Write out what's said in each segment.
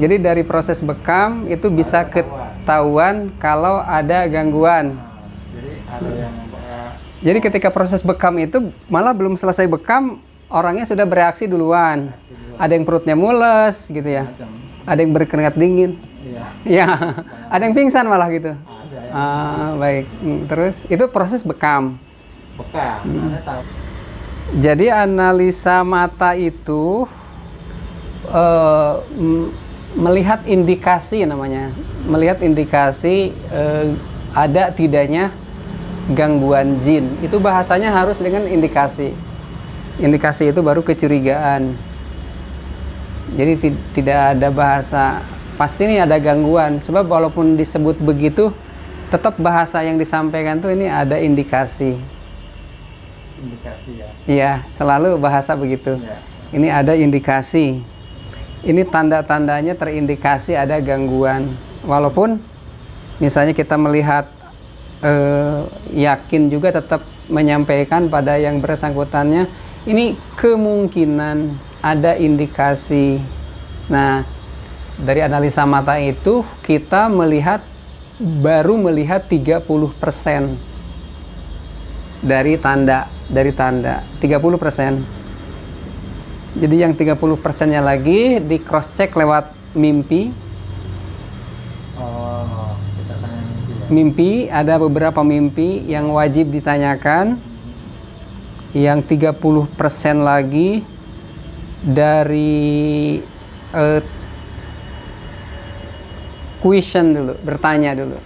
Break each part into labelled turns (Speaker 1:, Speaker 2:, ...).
Speaker 1: Jadi dari proses bekam itu bisa ketahuan kalau ada gangguan.
Speaker 2: Jadi ada yang
Speaker 1: Jadi ketika proses bekam itu malah belum selesai bekam, orangnya sudah bereaksi duluan. Ada yang perutnya mules gitu ya.
Speaker 2: macam.
Speaker 1: Ada yang berkeringat dingin.
Speaker 2: Iya.
Speaker 1: Ya, ada yang pingsan malah gitu.
Speaker 2: Ada ya.
Speaker 1: Baik. Terus itu proses bekam.
Speaker 2: Bekam. Anda tahu.
Speaker 1: Jadi analisa mata itu melihat indikasi namanya, melihat indikasi ada tidaknya gangguan jin. Itu bahasanya harus dengan indikasi. Indikasi itu baru kecurigaan. Jadi tidak ada bahasa pasti ini ada gangguan. Sebab walaupun disebut begitu, tetap bahasa yang disampaikan tuh ini ada indikasi.
Speaker 2: Indikasi ya.
Speaker 1: Iya, selalu bahasa begitu.
Speaker 2: Ya.
Speaker 1: Ini ada indikasi. Ini tanda-tandanya terindikasi ada gangguan. Walaupun misalnya kita melihat yakin juga tetap menyampaikan pada yang bersangkutannya ini kemungkinan ada indikasi. Nah, dari analisa mata itu kita baru melihat 30% dari tanda 30%. Jadi yang 30%-nya lagi di cross check lewat mimpi.
Speaker 2: Oh, kita tanya mimpi ya.
Speaker 1: Mimpi, ada beberapa mimpi yang wajib ditanyakan. Yang 30% lagi dari question dulu, bertanya dulu.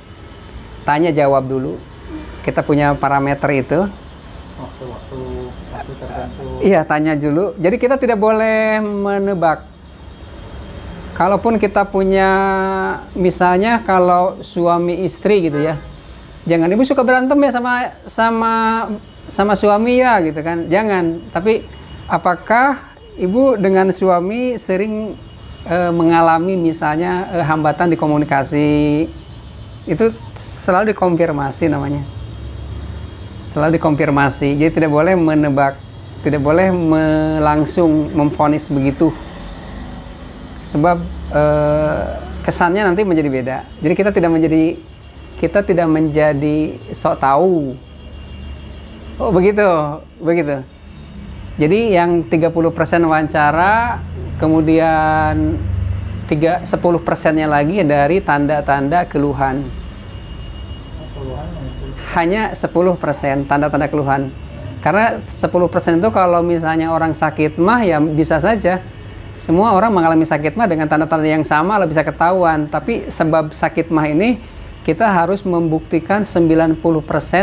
Speaker 1: Tanya jawab dulu. Kita punya parameter itu.
Speaker 2: Waktu tertentu.
Speaker 1: Iya, tanya dulu. Jadi kita tidak boleh menebak. Kalaupun kita punya, misalnya kalau suami istri gitu ya, jangan ibu suka berantem ya sama suami ya gitu kan, jangan. Tapi apakah ibu dengan suami sering mengalami misalnya hambatan di komunikasi? Itu selalu dikonfirmasi namanya. Selalu dikonfirmasi. Jadi tidak boleh menebak, tidak boleh langsung memvonis begitu. Sebab kesannya nanti menjadi beda. Jadi kita tidak menjadi sok tahu. Oh, begitu. Jadi yang 30% wawancara, kemudian 10%-nya lagi dari tanda-tanda keluhan. Hanya 10% tanda-tanda keluhan. Karena 10% itu kalau misalnya orang sakit mah ya bisa saja. Semua orang mengalami sakit mah dengan tanda-tanda yang sama lah bisa ketahuan. Tapi sebab sakit mah ini kita harus membuktikan 90%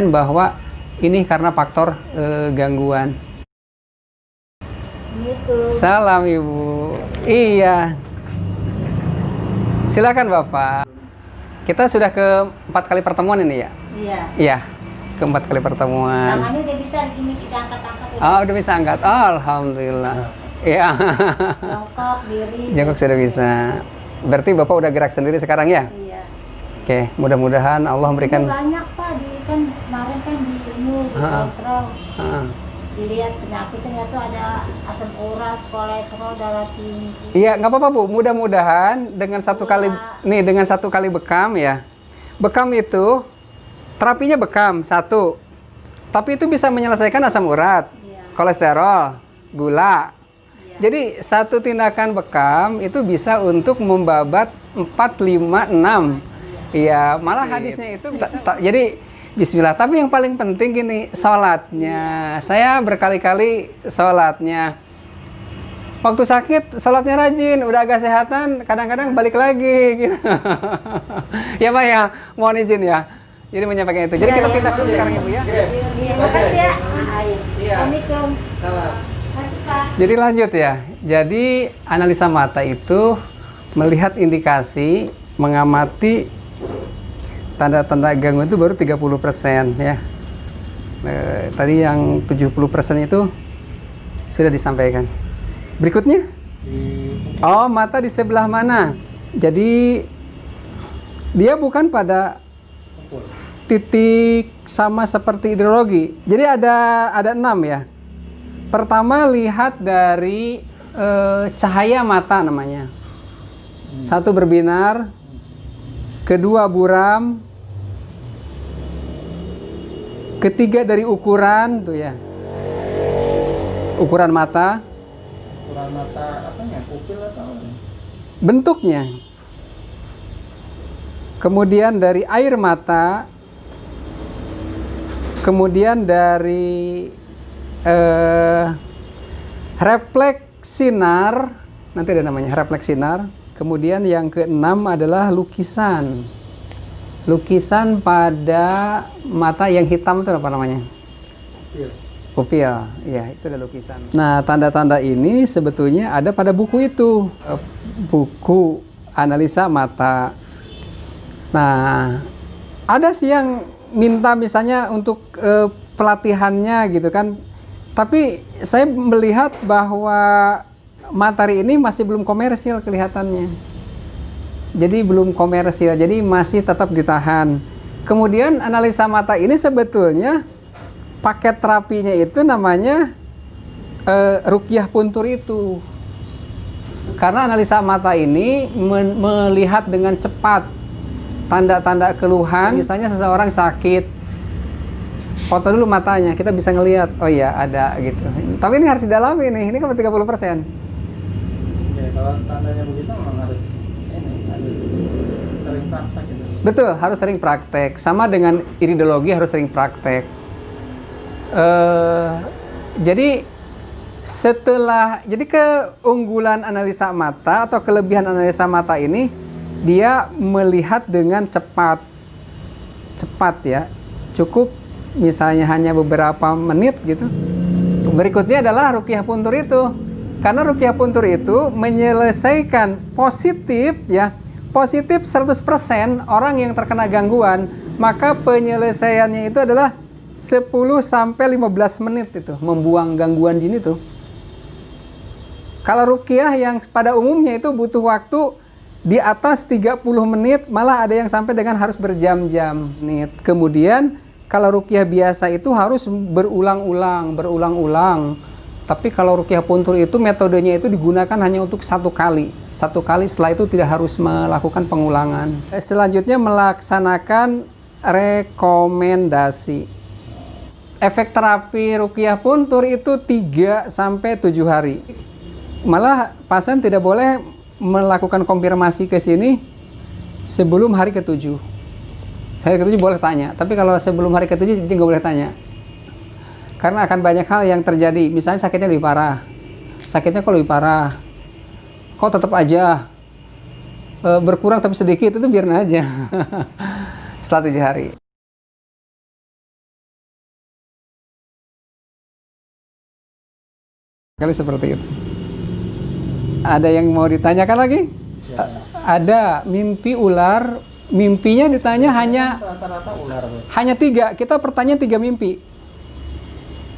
Speaker 1: bahwa ini karena faktor gangguan. Salam Ibu. Iya. Silakan Bapak. Kita sudah ke 4 kali pertemuan ini ya?
Speaker 3: Iya.
Speaker 1: Iya, ke 4 kali pertemuan.
Speaker 3: Tangannya udah bisa gini kita angkat-angkat.
Speaker 1: Oh, udah bisa angkat. Oh, alhamdulillah. Iya.
Speaker 3: Jongkok, diri.
Speaker 1: Jongkok sudah bisa. Berarti Bapak udah gerak sendiri sekarang ya?
Speaker 3: Iya.
Speaker 1: Oke, mudah-mudahan Allah memberikan.
Speaker 3: Banyak Pak, kan kemarin kan di kontrol. Dilihat penyakit ternyata ada asam urat, kolesterol, darah tinggi.
Speaker 1: Iya, nggak apa-apa Bu. Mudah-mudahan dengan satu kali bekam ya. Bekam itu terapinya bekam satu. Tapi itu bisa menyelesaikan asam urat, kolesterol, gula. Jadi satu tindakan bekam itu bisa untuk membabat 4, 5, 6. Iya, malah hadisnya itu jadi bismillah. Tapi yang paling penting gini, sholatnya. Saya berkali-kali sholatnya. Waktu sakit, sholatnya rajin. Udah agak sehatan, kadang-kadang balik lagi. Gitu. Ya Pak ya, mohon izin ya. Jadi menyampaikan itu. Jadi kita pindah dulu sekarang ya Bu ya.
Speaker 3: Makasih ya.
Speaker 1: Assalamualaikum. Salam. Jadi lanjut ya. Jadi analisa mata itu melihat indikasi, mengamati tanda-tanda gangguan itu baru 30% ya. Tadi yang 70% itu sudah disampaikan. Berikutnya? Oh, mata di sebelah mana? Jadi dia bukan pada titik sama seperti hidrologi. Jadi ada 6 ya. Pertama lihat dari cahaya mata namanya. Satu berbinar, kedua buram, ketiga dari ukuran tuh ya, ukuran mata,
Speaker 2: Ukuran mata apanya? Pupil atau apa?
Speaker 1: bentuknya, kemudian dari air mata, kemudian dari refleks sinar, nanti ada namanya refleks sinar. Kemudian yang keenam adalah lukisan. Lukisan pada mata yang hitam itu apa namanya?
Speaker 2: Pupil.
Speaker 1: Pupil, ya itu ada lukisan. Nah, tanda-tanda ini sebetulnya ada pada buku itu, buku analisa mata. Nah, ada sih yang minta misalnya untuk pelatihannya gitu kan. Tapi saya melihat bahwa materi ini masih belum komersil kelihatannya. Jadi belum komersil, jadi masih tetap ditahan. Kemudian analisa mata ini sebetulnya paket terapinya itu namanya ruqyah puntur itu. Karena analisa mata ini melihat dengan cepat tanda-tanda keluhan, misalnya seseorang sakit, foto dulu matanya, kita bisa ngelihat, oh iya ada gitu. Tapi ini harus didalami nih, ini kan 30%.
Speaker 2: Oke, kalau tandanya begitu memang harus sering praktek gitu.
Speaker 1: Betul, harus sering praktek. Sama dengan iridologi harus sering praktek. Jadi keunggulan analisa mata atau kelebihan analisa mata ini, dia melihat dengan cepat ya, cukup misalnya hanya beberapa menit gitu. Berikutnya adalah ruqyah puntur itu, karena ruqyah puntur itu menyelesaikan positif ya, positif 100% orang yang terkena gangguan, maka penyelesaiannya itu adalah 10-15 menit itu, membuang gangguan jin itu. Kalau ruqyah yang pada umumnya itu butuh waktu di atas 30 menit, malah ada yang sampai dengan harus berjam-jam. Kemudian kalau ruqyah biasa itu harus berulang-ulang. Tapi kalau ruqyah puntur itu metodenya itu digunakan hanya untuk satu kali. Setelah itu tidak harus melakukan pengulangan. Selanjutnya melaksanakan rekomendasi. Efek terapi ruqyah puntur itu 3-7 hari. Malah pasien tidak boleh melakukan konfirmasi ke sini sebelum hari ke-7. Hari ke-7 boleh tanya, tapi kalau sebelum hari ke-7 dia nggak boleh tanya. Karena akan banyak hal yang terjadi. Misalnya sakitnya lebih parah. Sakitnya kok lebih parah? Kok tetap aja berkurang tapi sedikit, itu biarin aja. Setelah 7 hari. Kali seperti itu. Ada yang mau ditanyakan lagi?
Speaker 2: Ya.
Speaker 1: Ada mimpi ular. Mimpinya ditanya
Speaker 2: Rata-rata ular.
Speaker 1: hanya 3. Kita pertanyaan 3 mimpi.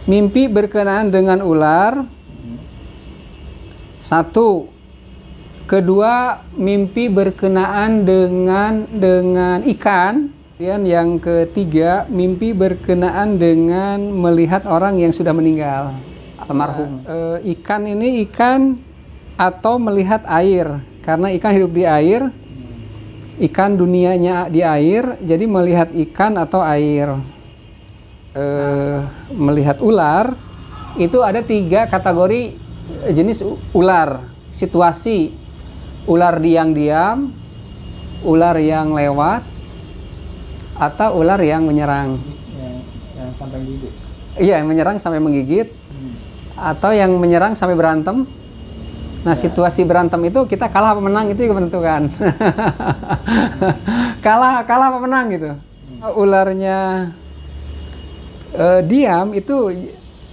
Speaker 1: Mimpi berkenaan dengan ular. 1. Kedua, mimpi berkenaan dengan ikan. Kemudian yang ketiga, mimpi berkenaan dengan melihat orang yang sudah meninggal, almarhum. Ikan ini ikan atau melihat air, karena ikan hidup di air. Ikan dunianya di air, jadi melihat ikan atau air. Melihat ular, itu ada 3 kategori jenis ular. Situasi, ular diam-diam, ular yang lewat, atau ular yang menyerang.
Speaker 2: Yang sampai gigit.
Speaker 1: Iya, yang menyerang sampai menggigit, atau yang menyerang sampai berantem. Nah, situasi berantem itu kita kalah apa menang itu juga menentukan. kalah apa menang gitu. Ularnya diam itu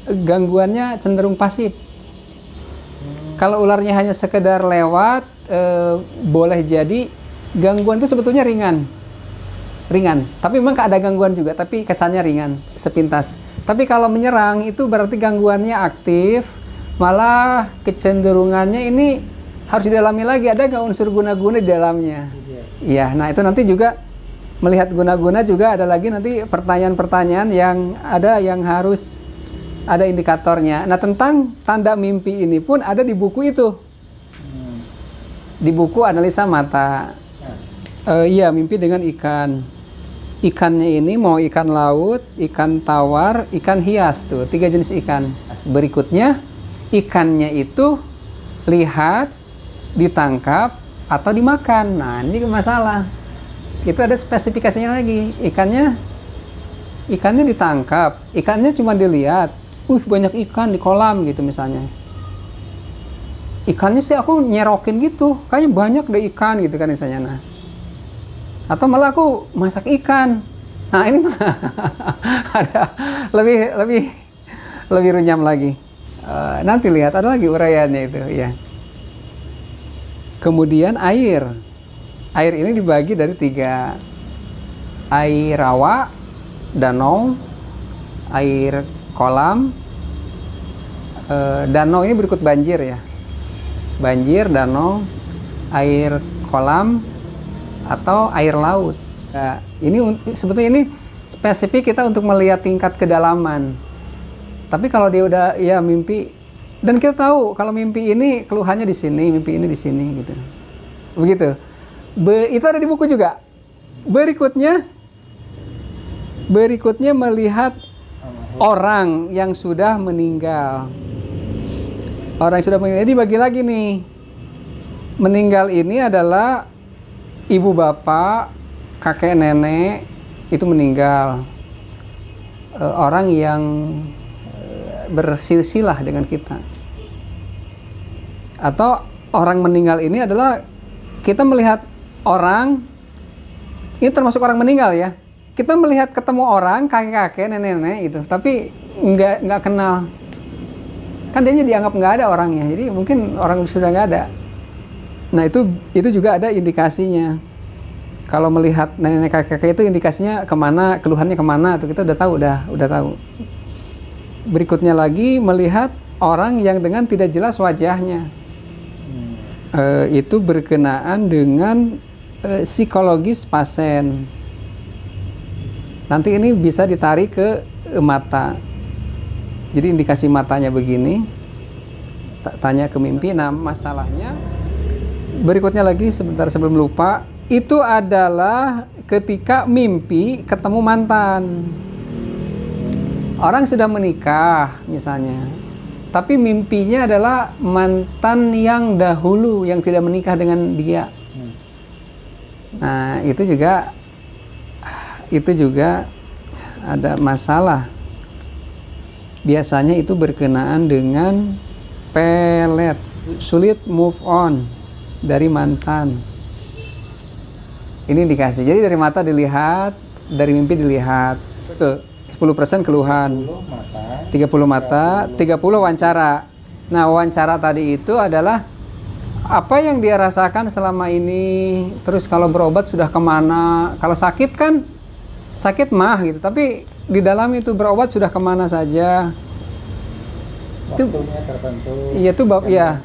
Speaker 1: gangguannya cenderung pasif. Kalau ularnya hanya sekedar lewat, boleh jadi gangguan itu sebetulnya ringan. Tapi memang ada gangguan juga, tapi kesannya ringan, sepintas. Tapi kalau menyerang itu berarti gangguannya aktif. Malah kecenderungannya ini harus didalami lagi, ada nggak unsur guna-guna di dalamnya? Iya, nah itu nanti juga melihat guna-guna juga ada lagi nanti pertanyaan-pertanyaan yang harus ada indikatornya. Nah, tentang tanda mimpi ini pun ada di buku itu. di buku analisa mata. Iya, mimpi dengan ikan. Ikannya ini mau ikan laut, ikan tawar, ikan hias tuh, 3 jenis ikan. Berikutnya, ikannya itu lihat, ditangkap, atau dimakan. Nah, ini masalah. Itu ada spesifikasinya lagi. Ikannya ditangkap, ikannya cuma dilihat. Banyak ikan di kolam gitu misalnya. Ikannya sih aku nyerokin gitu, kayaknya banyak deh ikan gitu kan misalnya. Nah, atau malah aku masak ikan. Nah, ini ada lebih runyam lagi. Nanti lihat ada lagi uraiannya itu ya. Kemudian air ini dibagi dari 3: air rawa, danau, air kolam. Danau ini berikut banjir ya, banjir, danau, air kolam, atau air laut. Nah, ini sebetulnya ini spesifik kita untuk melihat tingkat kedalaman. Tapi kalau dia udah ya mimpi, dan kita tahu kalau mimpi ini keluhannya di sini, mimpi ini di sini gitu. Begitu. Itu ada di buku juga. Berikutnya melihat orang yang sudah meninggal. Orang yang sudah meninggal ini bagi lagi nih. Meninggal ini adalah ibu bapak, kakek nenek itu meninggal. Orang yang bersilsilah dengan kita. Atau orang meninggal ini adalah kita melihat orang, ini termasuk orang meninggal ya. Kita melihat ketemu orang, kakek-kakek, nenek-nenek itu, tapi nggak kenal. Kan dia dianggap nggak ada orangnya, jadi mungkin orang sudah nggak ada. Nah itu juga ada indikasinya. Kalau melihat nenek kakek itu indikasinya kemana, keluhannya kemana, tuh kita udah tahu. Berikutnya lagi melihat orang yang dengan tidak jelas wajahnya. Itu berkenaan dengan psikologis pasien. Nanti ini bisa ditarik ke mata. Jadi indikasi matanya begini. Tanya ke mimpi. Nah, masalahnya berikutnya lagi sebentar sebelum lupa, itu adalah ketika mimpi ketemu mantan. Orang sudah menikah misalnya, tapi mimpinya adalah mantan yang dahulu yang tidak menikah dengan dia. Nah, itu juga ada masalah. Biasanya itu berkenaan dengan pelet, sulit move on dari mantan. Ini indikasi. Jadi dari mata dilihat, dari mimpi dilihat. Tuh, 10% keluhan. 30 mata, 30 wawancara. Nah, wawancara tadi itu adalah apa yang dia rasakan selama ini, terus kalau berobat sudah kemana, kalau sakit kan sakit mah gitu, tapi di dalam itu berobat sudah kemana saja.
Speaker 2: Waktunya tertentu.
Speaker 1: Iya tuh bab ya.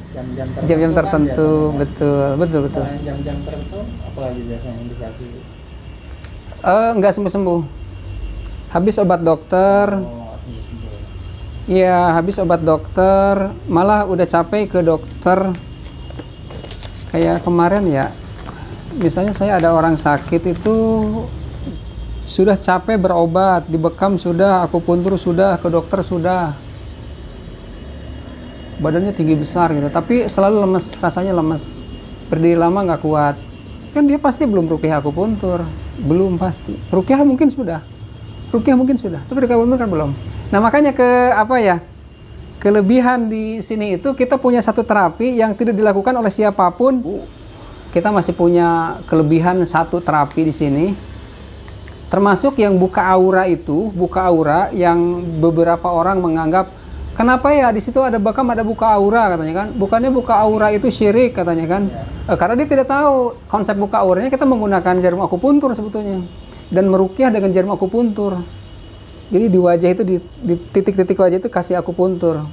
Speaker 1: Jam-jam tertentu,
Speaker 2: kan,
Speaker 1: betul.
Speaker 2: Selain jam-jam tertentu, apalagi biasanya indikasi?
Speaker 1: Nggak sembuh-sembuh. Habis obat dokter. Iya, habis obat dokter, malah udah capek ke dokter. Kayak kemarin ya, misalnya saya ada orang sakit itu sudah capek berobat, dibekam sudah, akupuntur sudah, ke dokter sudah. Badannya tinggi besar gitu, tapi selalu lemes, rasanya lemes. Berdiri lama nggak kuat. Kan dia pasti belum ruqyah akupuntur, belum pasti. Ruqyah mungkin sudah, tapi ruqyah akupuntur kan belum. Nah makanya kelebihan di sini itu kita punya satu terapi yang tidak dilakukan oleh siapapun. Kita masih punya kelebihan satu terapi di sini. Termasuk yang buka aura yang beberapa orang menganggap, kenapa ya di situ ada bekam, ada buka aura katanya kan? Bukannya buka aura itu syirik katanya kan? Karena dia tidak tahu konsep buka auranya, kita menggunakan jarum akupuntur sebetulnya dan meruqyah dengan jarum akupuntur. Jadi di wajah itu, di titik-titik wajah itu kasih akupuntur.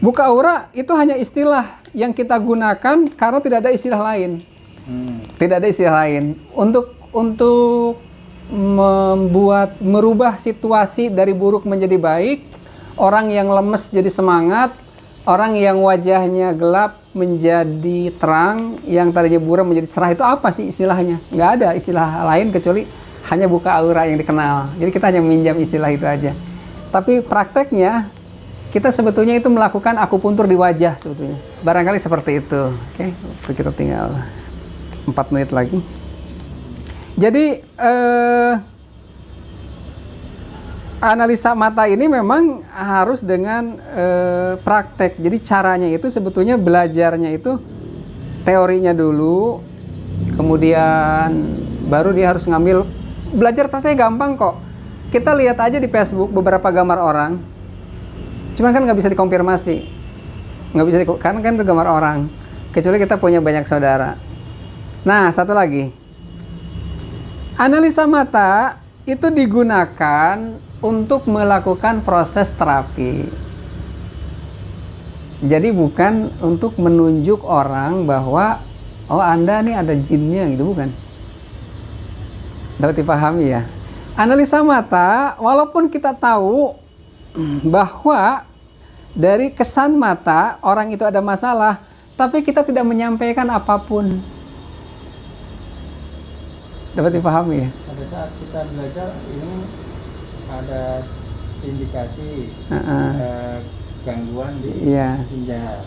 Speaker 1: Buka aura itu hanya istilah yang kita gunakan karena tidak ada istilah lain. Tidak ada istilah lain. Untuk merubah situasi dari buruk menjadi baik, orang yang lemes jadi semangat, Orang yang wajahnya gelap menjadi terang, yang tadinya buram menjadi cerah, itu apa sih istilahnya? Nggak ada istilah lain kecuali hanya buka aura yang dikenal. Jadi kita hanya meminjam istilah itu aja. Tapi prakteknya kita sebetulnya itu melakukan akupuntur di wajah sebetulnya. Barangkali seperti itu. Oke, kita tinggal 4 menit lagi. Jadi analisa mata ini memang harus dengan praktek. Jadi caranya itu sebetulnya belajarnya itu teorinya dulu, kemudian baru dia harus ngambil. Belajar prakteknya gampang kok. Kita lihat aja di Facebook beberapa gambar orang, cuman kan nggak bisa dikonfirmasi, nggak bisa karena kan itu gambar orang, kecuali kita punya banyak saudara. Nah, satu lagi, analisa mata itu digunakan untuk melakukan proses terapi. Jadi bukan untuk menunjuk orang bahwa oh Anda nih ada jinnya gitu, bukan. Dapat dipahami ya. Analisa mata, walaupun kita tahu bahwa dari kesan mata orang itu ada masalah, tapi kita tidak menyampaikan apapun. Dapat dipahami ya?
Speaker 2: Pada saat kita belajar ini ada indikasi gangguan di ginjal,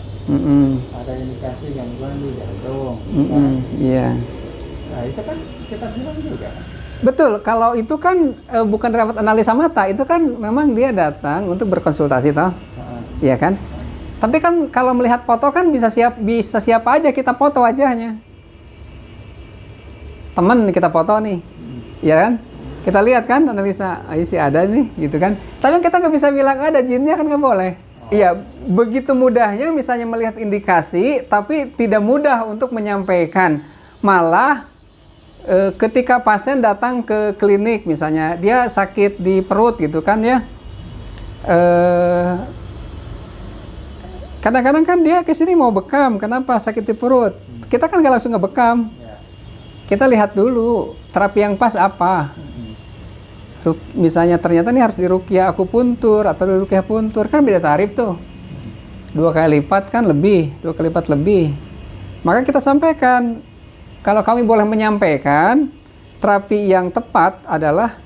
Speaker 2: ada indikasi gangguan di jantung.
Speaker 1: Iya.
Speaker 2: Nah itu kan kita bilang juga.
Speaker 1: Betul, kalau itu kan bukan rapat analisa mata, itu kan memang dia datang untuk berkonsultasi toh. Iya kan? Tapi kan kalau melihat foto kan bisa siapa aja kita foto wajahnya. Temen kita foto nih. Iya kan? Kita lihat kan analisa, sih ada nih gitu kan. Tapi kita nggak bisa bilang ada jinnya, kan nggak boleh. Iya, begitu mudahnya misalnya melihat indikasi, tapi tidak mudah untuk menyampaikan. Malah ketika pasien datang ke klinik misalnya dia sakit di perut gitu kan ya, kadang-kadang kan dia ke sini mau bekam. Kenapa sakit di perut? Kita kan nggak langsung ngebekam, kita lihat dulu terapi yang pas apa. Misalnya ternyata ini harus diruqyah akupuntur atau diruqyah puntur, kan beda tarif tuh, 2 kali lipat kan lebih, 2 kali lipat lebih. Maka kita sampaikan, kalau kami boleh menyampaikan, terapi yang tepat adalah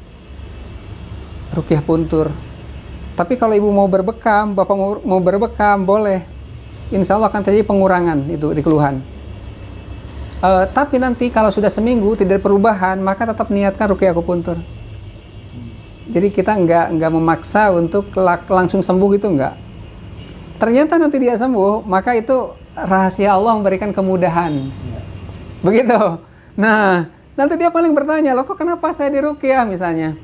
Speaker 1: ruqyah puntur. Tapi kalau ibu mau berbekam, bapak mau berbekam, boleh. Insya Allah akan terjadi pengurangan itu di keluhan. Tapi nanti kalau sudah seminggu tidak ada perubahan, maka tetap niatkan ruqyah akupuntur. Jadi kita nggak memaksa untuk langsung sembuh gitu, nggak. Ternyata nanti dia sembuh, maka itu rahasia Allah memberikan kemudahan. Begitu. Nah, nanti dia paling bertanya, loh kok kenapa saya diruqyah misalnya?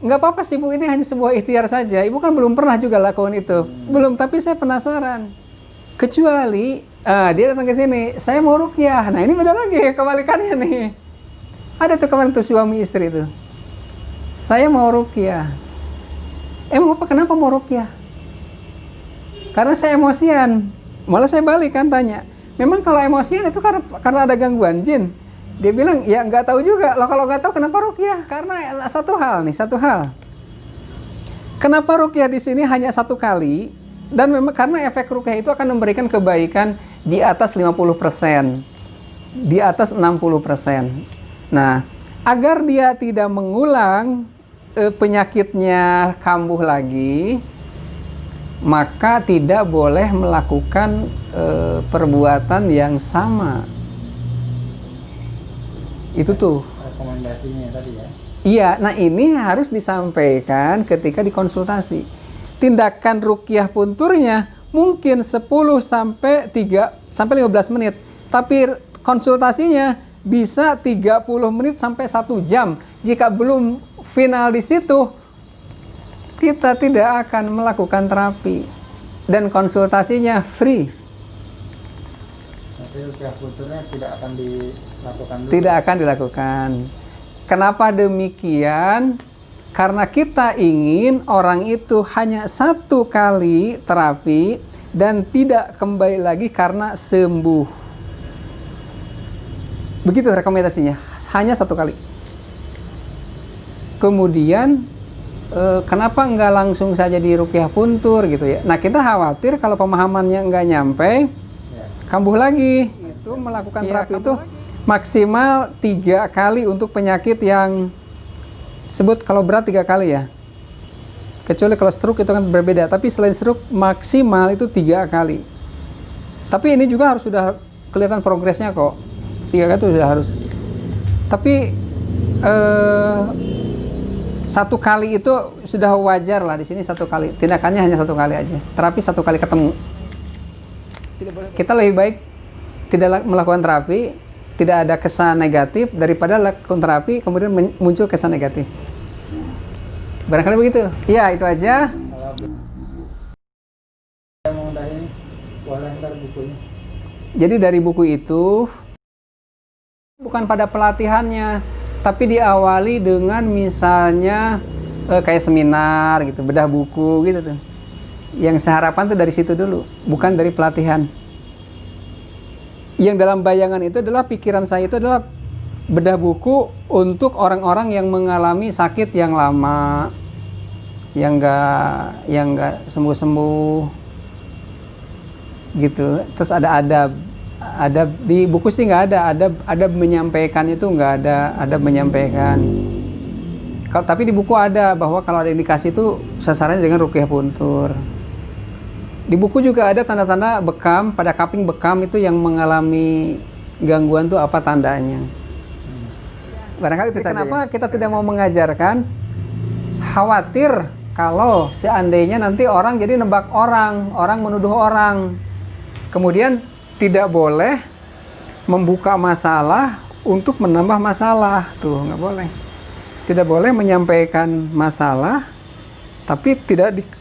Speaker 1: Nggak apa-apa sih Bu, ini hanya sebuah ikhtiar saja. Ibu kan belum pernah juga lakukan itu. Belum, tapi saya penasaran. Kecuali dia datang ke sini, saya mau ruqyah. Nah ini beda lagi, kebalikannya nih. Ada tuh kemarin tuh suami istri itu. Saya mau ruqyah. Emang Bapak kenapa mau ruqyah? Karena saya emosian. Malah saya balik kan tanya. Memang kalau emosian itu karena ada gangguan jin. Dia bilang, ya nggak tahu juga. Loh kalau nggak tahu kenapa ruqyah? Karena satu hal. Kenapa ruqyah di sini hanya 1 kali? Dan memang karena efek ruqyah itu akan memberikan kebaikan di atas 50%. Di atas 60%. Nah, agar dia tidak mengulang penyakitnya kambuh lagi, maka tidak boleh melakukan perbuatan yang sama. Itu tuh
Speaker 2: rekomendasinya tadi ya.
Speaker 1: Iya, nah ini harus disampaikan ketika dikonsultasi. Tindakan ruqyah punturnya mungkin 10 sampai 15 menit, tapi konsultasinya bisa 30 menit sampai 1 jam. Jika belum final di situ, kita tidak akan melakukan terapi. Dan konsultasinya free.
Speaker 2: Tapi ruqyah punturnya tidak akan dilakukan dulu.
Speaker 1: Tidak akan dilakukan. Kenapa demikian? Karena kita ingin orang itu hanya 1 kali terapi dan tidak kembali lagi karena sembuh. Begitu rekomendasinya, hanya 1 kali. Kemudian kenapa nggak langsung saja di ruqyah puntur gitu ya. Nah kita khawatir kalau pemahamannya nggak nyampe,
Speaker 2: Ya.
Speaker 1: kambuh lagi. Itu melakukan terapi itu maksimal 3 kali untuk penyakit yang sebut kalau berat 3 kali ya. Kecuali kalau stroke itu kan berbeda. Tapi selain stroke maksimal itu 3 kali. Tapi ini juga harus sudah kelihatan progresnya kok. 3 kali itu sudah harus. Tapi 1 kali itu sudah wajar lah di sini 1 kali. Tindakannya hanya 1 kali aja. Terapi 1 kali ketemu. Kita lebih baik tidak melakukan terapi, tidak ada kesan negatif daripada lakukan terapi kemudian muncul kesan negatif. Barangkali begitu. Iya, itu aja.
Speaker 2: Kalau saya mau ini, boleh ntar bukunya.
Speaker 1: Jadi dari buku itu bukan pada pelatihannya, tapi diawali dengan misalnya kayak seminar gitu, bedah buku gitu tuh. Yang seharapan tuh dari situ dulu, bukan dari pelatihan. Yang dalam bayangan itu adalah pikiran saya itu adalah bedah buku untuk orang-orang yang mengalami sakit yang lama, yang nggak sembuh-sembuh gitu. Terus ada di buku sih nggak ada menyampaikan itu nggak ada menyampaikan. Kalau tapi di buku ada bahwa kalau ada indikasi itu sasarannya dengan ruqyah puntur. Di buku juga ada tanda-tanda bekam, pada kaping bekam itu yang mengalami gangguan tuh apa tandanya. Barangkali itu saja. Kenapa kita tidak mau mengajarkan? Khawatir kalau seandainya nanti orang jadi nebak orang menuduh orang. Kemudian tidak boleh membuka masalah untuk menambah masalah. Tuh, nggak boleh. Tidak boleh menyampaikan masalah tapi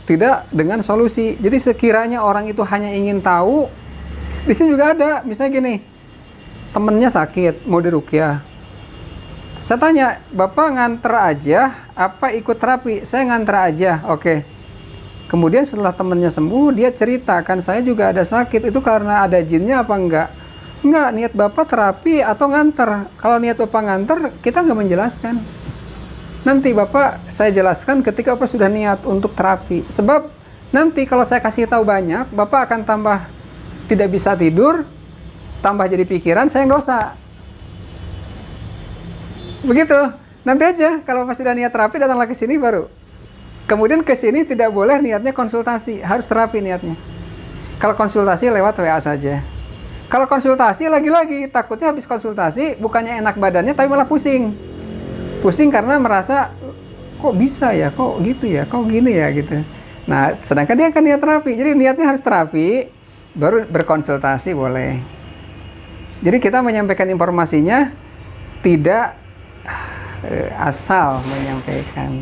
Speaker 1: tidak dengan solusi. Jadi sekiranya orang itu hanya ingin tahu, di sini juga ada, misalnya gini, temennya sakit, mau diruqyah. Saya tanya, Bapak nganter aja, apa ikut terapi? Saya nganter aja, oke. Kemudian setelah temennya sembuh, dia ceritakan, saya juga ada sakit, itu karena ada jinnya apa enggak? Enggak, niat Bapak terapi atau nganter. Kalau niat Bapak nganter, kita nggak menjelaskan. Nanti Bapak saya jelaskan ketika Bapak sudah niat untuk terapi. Sebab nanti kalau saya kasih tahu banyak, Bapak akan tambah tidak bisa tidur, tambah jadi pikiran, saya yang dosa. Begitu. Nanti aja kalau Bapak sudah niat terapi, datanglah ke sini baru. Kemudian ke sini tidak boleh niatnya konsultasi, harus terapi niatnya. Kalau konsultasi lewat WA saja. Kalau konsultasi lagi-lagi takutnya habis konsultasi bukannya enak badannya tapi malah pusing. Pusing karena merasa kok bisa ya, kok gitu ya, kok gini ya gitu. Nah, sedangkan dia akan niat terapi. Jadi niatnya harus terapi, baru berkonsultasi boleh. Jadi kita menyampaikan informasinya tidak asal menyampaikan.